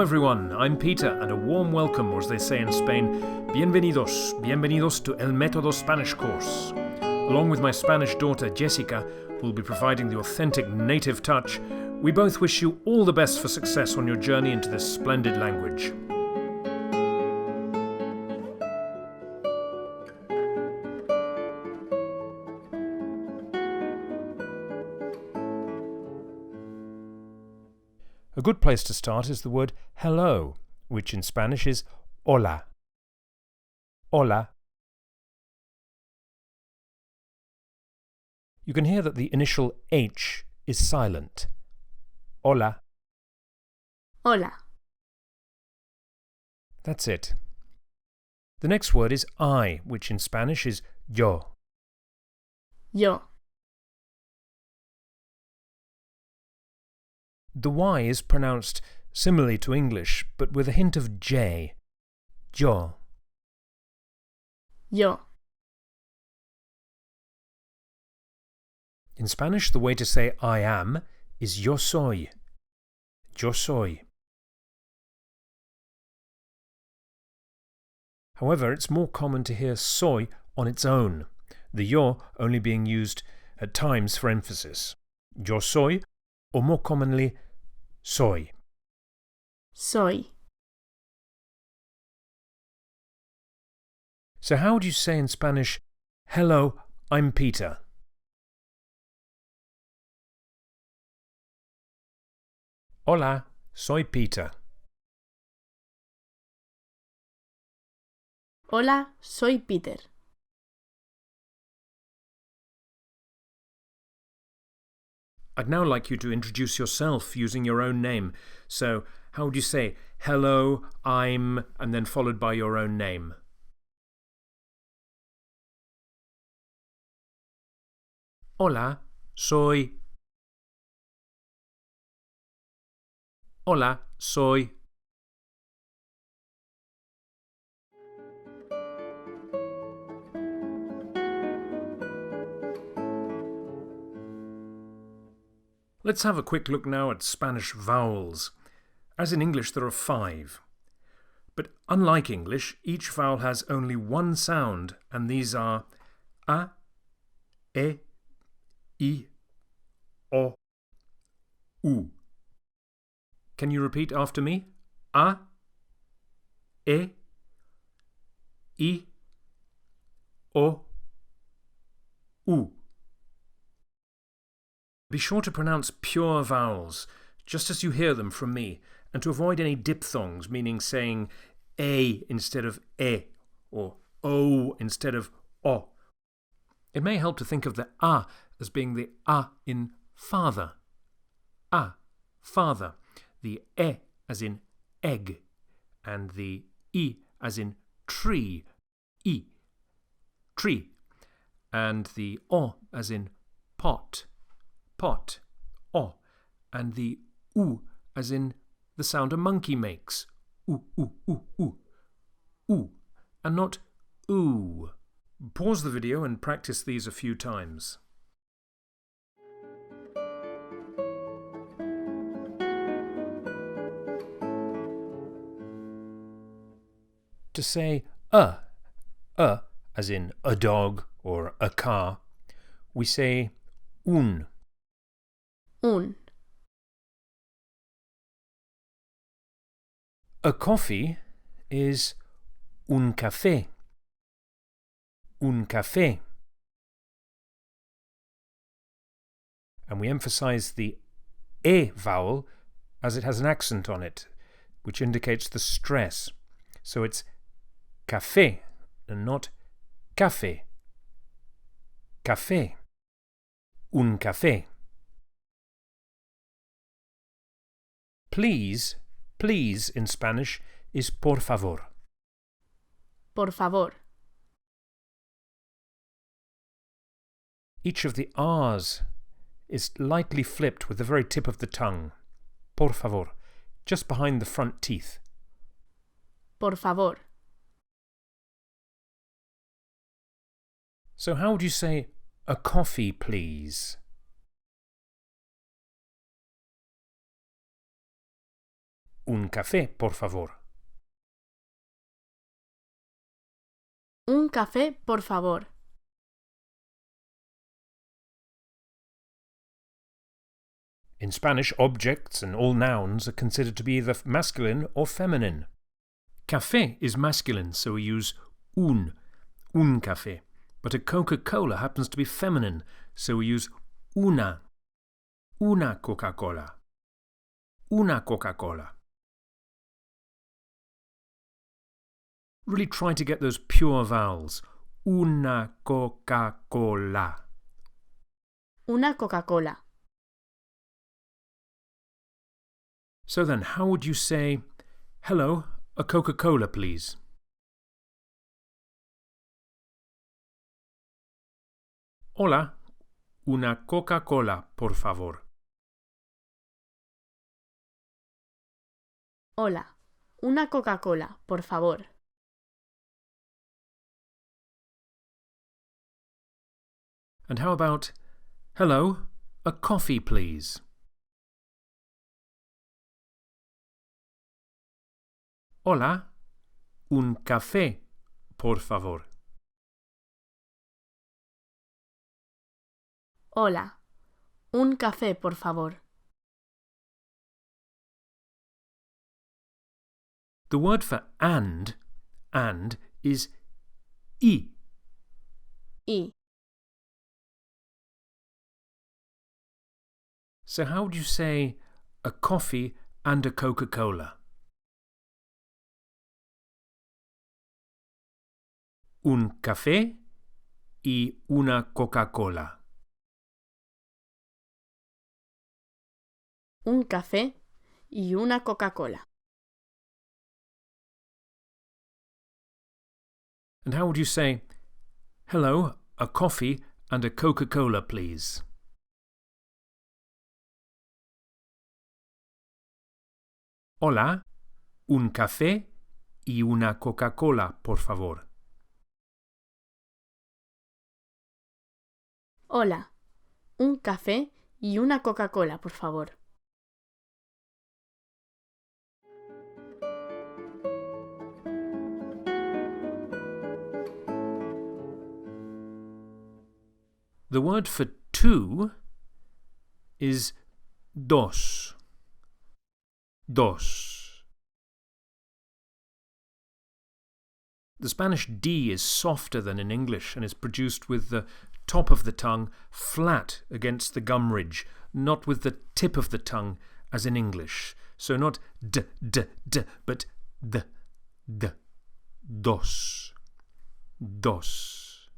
everyone, I'm Peter, and a warm welcome, or as they say in Spain, bienvenidos to El Método Spanish course. Along with my Spanish daughter Jessica, who will be providing the authentic native touch, we both wish you all the best for success on your journey into this splendid language. A good place to start is the word hello, which in Spanish is hola. Hola. You can hear that the initial H is silent. Hola. Hola. That's it. The next word is I, which in Spanish is yo. Yo. The Y is pronounced similarly to English, but with a hint of J. Yo. Yo. In Spanish, the way to say I am is yo soy. Yo soy. However, it's more common to hear soy on its own, the yo only being used at times for emphasis. Yo soy, or more commonly, soy. Soy. So how would you say in Spanish, hello, I'm Peter? Hola, soy Peter. Hola, soy Peter. I'd now like you to introduce yourself using your own name. So, how would you say, hello, I'm, and then followed by your own name? Hola, soy. Hola, soy. Let's have a quick look now at Spanish vowels. As in English, there are 5. But unlike English, each vowel has only one sound, and these are a, e, I, o, u. Can you repeat after me? A, e, I, o, u. Be sure to pronounce pure vowels, just as you hear them from me, and to avoid any diphthongs, meaning saying a instead of e, or o instead of o. It may help to think of the a as being the a in father. A, father. The e as in egg, and the I as in tree, I, tree, and the o as in pot, pot, o, and the u as in the sound a monkey makes, oo, oo, oo, oo, oo, and not oo. Pause the video and practice these a few times. To say as in a dog or a car, we say un. Un. A coffee is un café. Un café. And we emphasize the e vowel as it has an accent on it, which indicates the stress. So it's café and not café. Café. Un café. Please, please in Spanish is por favor. Por favor. Each of the R's is lightly flipped with the very tip of the tongue. Por favor, just behind the front teeth. Por favor. So how would you say a coffee, please? Un café, por favor. Un café, por favor. In Spanish, objects and all nouns are considered to be either masculine or feminine. Café is masculine, so we use un café. But a Coca-Cola happens to be feminine, so we use una Coca-Cola. Una Coca-Cola. Really try to get those pure vowels. Una Coca-Cola. Una Coca-Cola. So then, how would you say, hello, a Coca-Cola, please? Hola, una Coca-Cola, por favor. Hola. Una Coca-Cola, por favor. And how about, hello, a coffee, please? Hola, un café, por favor. Hola. Un café, por favor. The word for and is y. Y. So how would you say a coffee and a Coca-Cola? Un café y una Coca-Cola. Un café y una Coca-Cola. And how would you say, hello, a coffee and a Coca-Cola, please? Hola, un café y una Coca-Cola, por favor. Hola. Un café y una Coca-Cola, por favor. The word for two is dos. Dos. The Spanish D is softer than in English and is produced with the top of the tongue flat against the gum ridge, not with the tip of the tongue as in English. So not d, but d. Dos. Dos.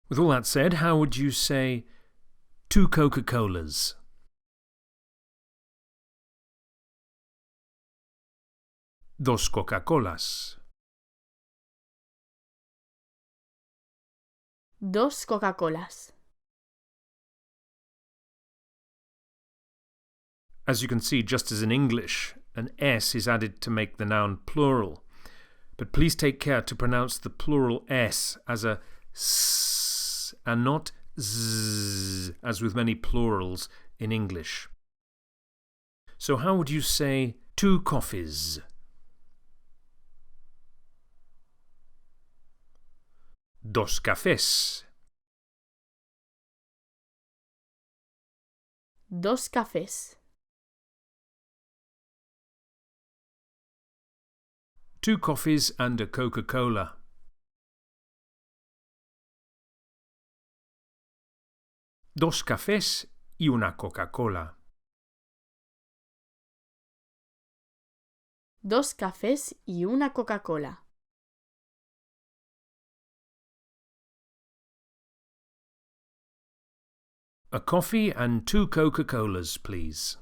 With all that said, how would you say two Coca-Colas? Dos Coca-Colas. Dos Coca-Colas. As you can see, just as in English, an S is added to make the noun plural. But please take care to pronounce the plural S as a S and not Z, as with many plurals in English. So how would you say two coffees? Dos cafés. Dos cafés. Two coffees and a Coca-Cola. Dos cafés y una Coca-Cola. Dos cafés y una Coca-Cola. A coffee and two Coca-Colas, please.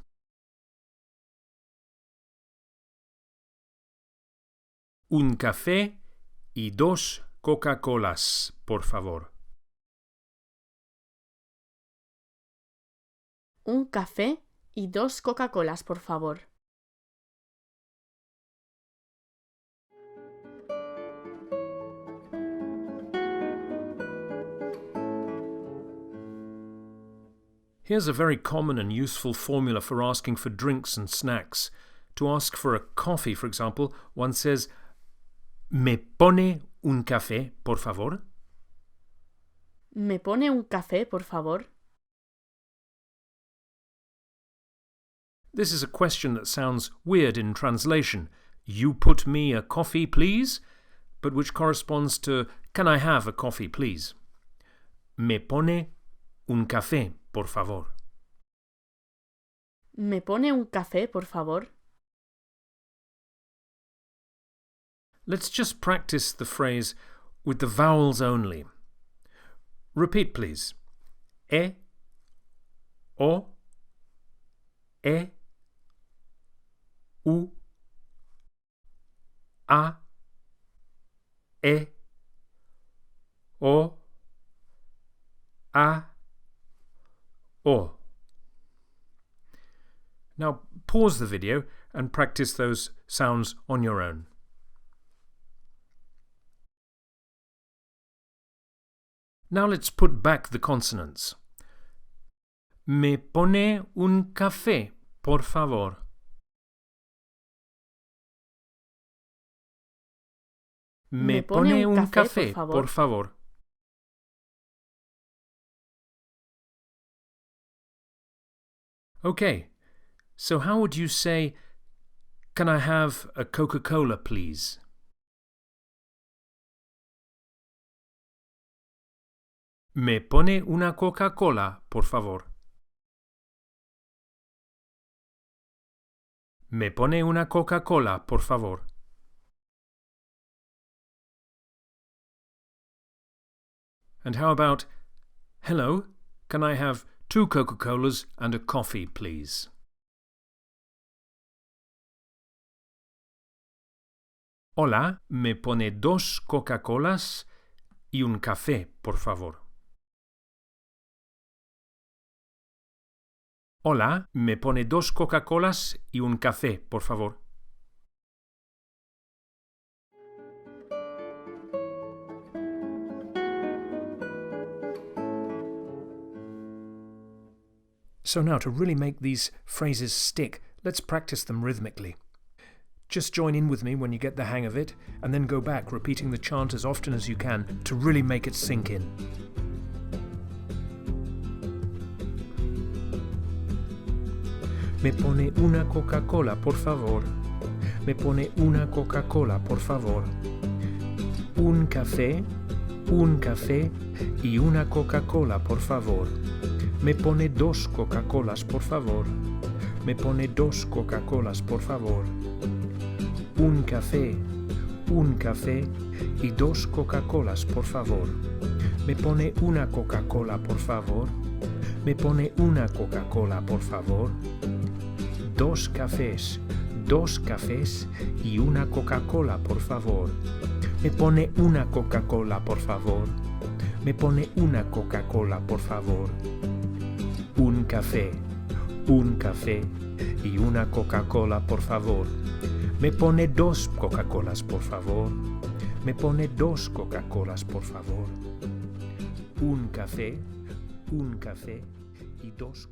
Un café y dos Coca-Colas, por favor. Un café y dos Coca-Colas, por favor. Here's a very common and useful formula for asking for drinks and snacks. To ask for a coffee, for example, one says, ¿Me pone un café, por favor? ¿Me pone un café, por favor? This is a question that sounds weird in translation. You put me a coffee, please? But which corresponds to, can I have a coffee, please? Me pone un café, por favor. ¿Me pone un café, por favor? Let's just practice the phrase with the vowels only. Repeat, please. E, o, e, u, a, e, o, a, o. Now pause the video and practice those sounds on your own. Now let's put back the consonants. Me pone un café, por favor. Me pone un café, por favor. Okay, so how would you say, can I have a Coca-Cola, please? Me pone una Coca-Cola, por favor. Me pone una Coca-Cola, por favor. And how about, hello, can I have 2 Coca-Colas and a coffee, please? Hola, me pone 2 Coca-Colas y un café, por favor. Hola, me pone 2 Coca-Colas y un café, por favor. So now, to really make these phrases stick, let's practice them rhythmically. Just join in with me when you get the hang of it, and then go back, repeating the chant as often as you can to really make it sink in. Me pone una Coca-Cola, por favor. Me pone una Coca-Cola, por favor. Un café y una Coca-Cola, por favor. Me pone 2 Coca-Colas, por favor. Me pone 2 Coca-Colas, por favor. Un café y 2 Coca-Colas, por favor. Me pone una Coca-Cola, por favor. Me pone una Coca-Cola, por favor. 2 cafés y una Coca-Cola, por favor. Me pone una Coca-Cola, por favor. Me pone una Coca-Cola, por favor. Un café y una Coca-Cola, por favor. Me pone 2 Coca-Colas, por favor. Me pone 2 Coca-Colas, por favor. Un café y 2